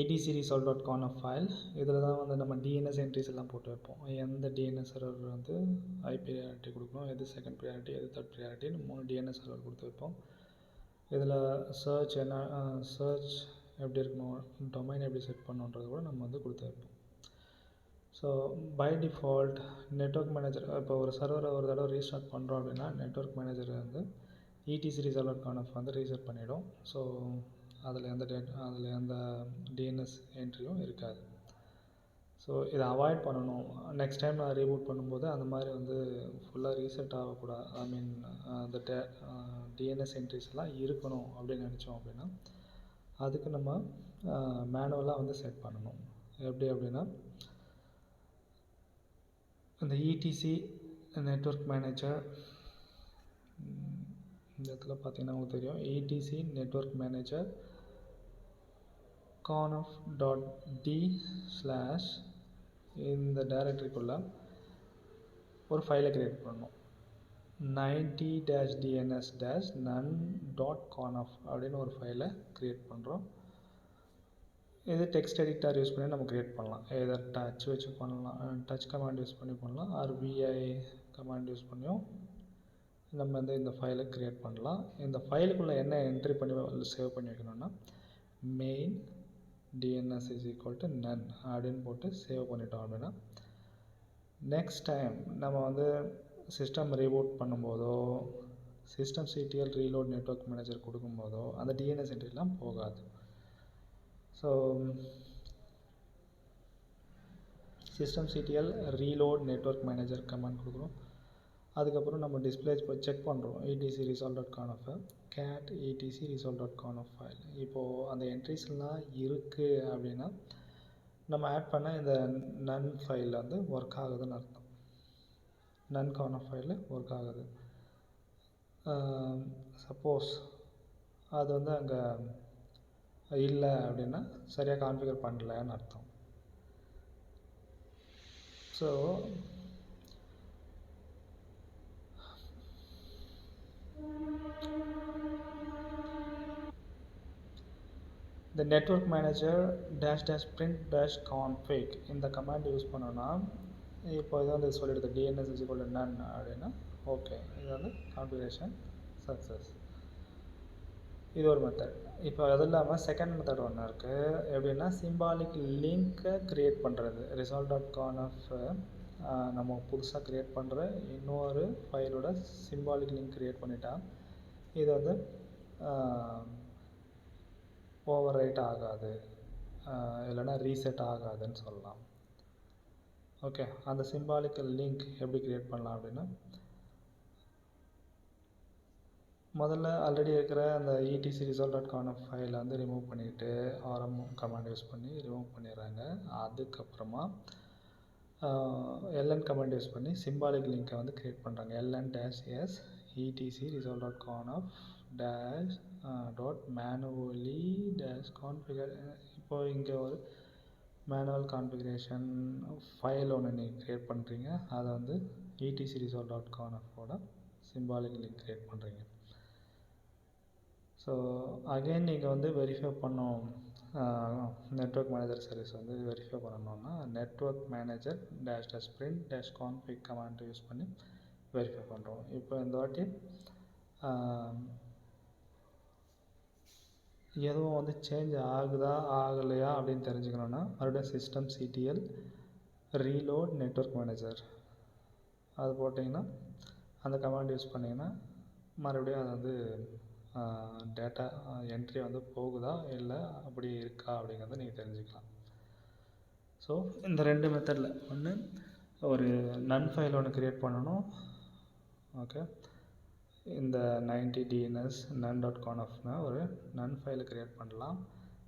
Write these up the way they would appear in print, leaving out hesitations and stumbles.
etcresult.conf file. இதில் தான் வந்து நம்ம டிஎன்எஸ் என்ட்ரிஸ் எல்லாம் போட்டு வைப்போம். எந்த டிஎன்எஸ் சர்வர் வந்து ஐபி ப்ரியாரிட்டி கொடுக்கணும், எது செகண்ட் ப்ரியாரிட்டி, எது தேர்ட் ப்ரியாரிட்டின்னு 3 டிஎன்எஸ் சர்வர் கொடுத்து வைப்போம். இதில் சர்ச் எப்படி இருக்கணும், டொமைன் எப்படி செட் பண்ணணுன்றது கூட நம்ம வந்து கொடுத்து வைப்போம். So by default network manager, இப்போ ஒரு சர்வரை ஒரு தடவை ரீஸ்டார்ட் பண்ணுறோம் அப்படின்னா நெட்வொர்க் மேனேஜர் வந்து etcresult.conf வந்து ரீசெட் பண்ணிவிடும். ஸோ அதில் எந்த டிஎன்எஸ் என்ட்ரியும் இருக்காது. ஸோ இதை அவாய்ட் பண்ணணும். நெக்ஸ்ட் டைம் நான் ரீபூட் பண்ணும்போது அந்த மாதிரி வந்து ஃபுல்லாக ரீசெட் ஆகக்கூடாது. ஐ மீன் அந்த டிஎன்எஸ் என்ட்ரிஸ் எல்லாம் இருக்கணும் அப்படின்னு நினச்சோம் அப்படின்னா அதுக்கு நம்ம மேனுவலாக வந்து செட் பண்ணணும். எப்படி அப்படின்னா இந்த இடிசி நெட்வொர்க் மேனேஜர், இந்த இடத்துல பார்த்தீங்கன்னா உங்களுக்கு தெரியும், இடிசி நெட்வொர்க் மேனேஜர் conf.d/ இந்த டைரக்டரிக்குள்ளே ஒரு ஃபைலை க்ரியேட் பண்ணணும். 90-dns-none.conf அப்படின்னு ஒரு ஃபைலை க்ரியேட் பண்ணுறோம். இது டெக்ஸ்ட் எடிட்டர் யூஸ் பண்ணி நம்ம க்ரியேட் பண்ணலாம். எதர் டச் வச்சு பண்ணலாம், டச் கமாண்ட் யூஸ் பண்ணி பண்ணலாம், ஆர் vi கமாண்ட் யூஸ் பண்ணியும் நம்ம வந்து இந்த ஃபைலை க்ரியேட் பண்ணலாம். இந்த ஃபைலுக்குள்ளே என்ன என்ட்ரி பண்ணி சேவ் பண்ணி வைக்கணும்னா மெயின் DNS = none அப்படின்னு போட்டு சேவ் பண்ணிட்டோம் அப்படின்னா நெக்ஸ்ட் டைம் நம்ம வந்து சிஸ்டம் ரீபூட் பண்ணும்போதோ systemctl reload நெட்வொர்க் மேனேஜர் கொடுக்கும்போதோ அந்த டிஎன்எஸ் என்ட்ரிலாம் போகாது. So systemctl reload network manager command கொடுக்குறோம். அதுக்கப்புறம் நம்ம டிஸ்பிளே செக் பண்ணுறோம் etcresult.conf cat etcresult.conf ஃபைல். இப்போது அந்த என்ட்ரிஸ்லாம் இருக்குது அப்படின்னா நம்ம ஆட் பண்ண இந்த நன் ஃபைல் வந்து ஒர்க் ஆகுதுன்னு அர்த்தம். none.conf ஃபைல் ஒர்க் ஆகுது. சப்போஸ் அது வந்து அங்கே இல்லை அப்படின்னா சரியாக கான்ஃபிகர் பண்ணலன்னு அர்த்தம். ஸோ இந்த நெட்வொர்க் மேனேஜர் --print-config இந்த கமாண்ட் யூஸ் பண்ணோன்னா இப்போ இதை வந்து சொல்லிடுது DNS = none அப்படின்னா ஓகே, இது வந்து கான்ஃபிகரேஷன் சக்ஸஸ். இது ஒரு மெத்தட். இப்போ அது இல்லாமல் செகண்ட் மெத்தட் ஒன்று இருக்குது. எப்படின்னா சிம்பாலிக் லிங்க்கை க்ரியேட் பண்ணுறது. result.conf நம்ம புதுசாக க்ரியேட் பண்ணுற இன்னொரு ஃபைலோட சிம்பாலிக் லிங்க் க்ரியேட் பண்ணிட்டா இது வந்து ஓவர் ரைட் ஆகாது, இல்லைனா ரீசெட் ஆகாதுன்னு சொல்லலாம். ஓகே, அந்த சிம்பாலிக் லிங்க் எப்படி க்ரியேட் பண்ணலாம் அப்படின்னா முதல்ல ஆல்ரெடி இருக்கிற அந்த etcresult.conf ஃபைலை வந்து ரிமூவ் பண்ணிவிட்டு rm கமாண்ட் யூஸ் பண்ணி ரிமூவ் பண்ணிடுறாங்க. அதுக்கப்புறமா ln கமாண்ட் யூஸ் பண்ணி சிம்பாலிக் லிங்க்கை வந்து க்ரியேட் பண்ணுறாங்க. ln-s etcresult.conf -manually-configure. இப்போது இங்கே ஒரு மேனுவல் கான்ஃபிகரேஷன் ஃபைல் ஒன்று நீங்கள் க்ரியேட் பண்ணுறீங்க. அதை வந்து etcresult.conf-ஓட சிம்பாலிக் லிங்க் க்ரியேட் பண்ணுறீங்க. ஸோ அகெயின் நீங்கள் வந்து வெரிஃபை பண்ணோம், நெட்வொர்க் மேனேஜர் சர்வீஸ் வந்து வெரிஃபை பண்ணணுன்னா network manager -print-config command use பண்ணி வெரிஃபை பண்ணுறோம். இப்போ இந்த வாட்டி எதுவும் வந்து சேஞ்ச் ஆகுதா ஆகலையா அப்படின்னு தெரிஞ்சுக்கணுன்னா மறுபடியும் systemctl reload நெட்வொர்க் மேனேஜர் அது போட்டிங்கன்னா அந்த கமாண்ட் யூஸ் பண்ணிங்கன்னா மறுபடியும் அது வந்து டேட்டா என்ட்ரி வந்து போகுதா இல்லை அப்படி இருக்கா அப்படிங்கிறத நீங்கள் தெரிஞ்சுக்கலாம். ஸோ இந்த ரெண்டு மெத்தடில் ஒன்று ஒரு நன் ஃபைல் ஒன்று க்ரியேட் பண்ணணும். ஓகே, இந்த 90-dns none.conf ஒரு நன் ஃபைலை க்ரியேட் பண்ணலாம்.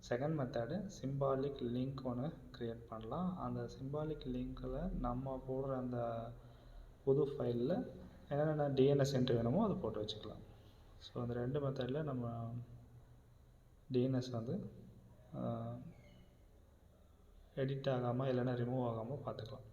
செகண்ட் மெத்தடு சிம்பாலிக் லிங்க் ஒன்று க்ரியேட் பண்ணலாம். அந்த சிம்பாலிக் லிங்க்கில் நம்ம போடுற அந்த புது ஃபைலில் என்னென்ன டிஎன்எஸ் என்ட்ரி வேணுமோ அதை போட்டு வச்சுக்கலாம். ஸோ அந்த ரெண்டு மெத்தடில் நம்ம டிஎன்எஸ் வந்து எடிட் ஆகாமல் இல்லைன்னா ரிமூவ் ஆகாமல் பார்த்துக்கலாம்.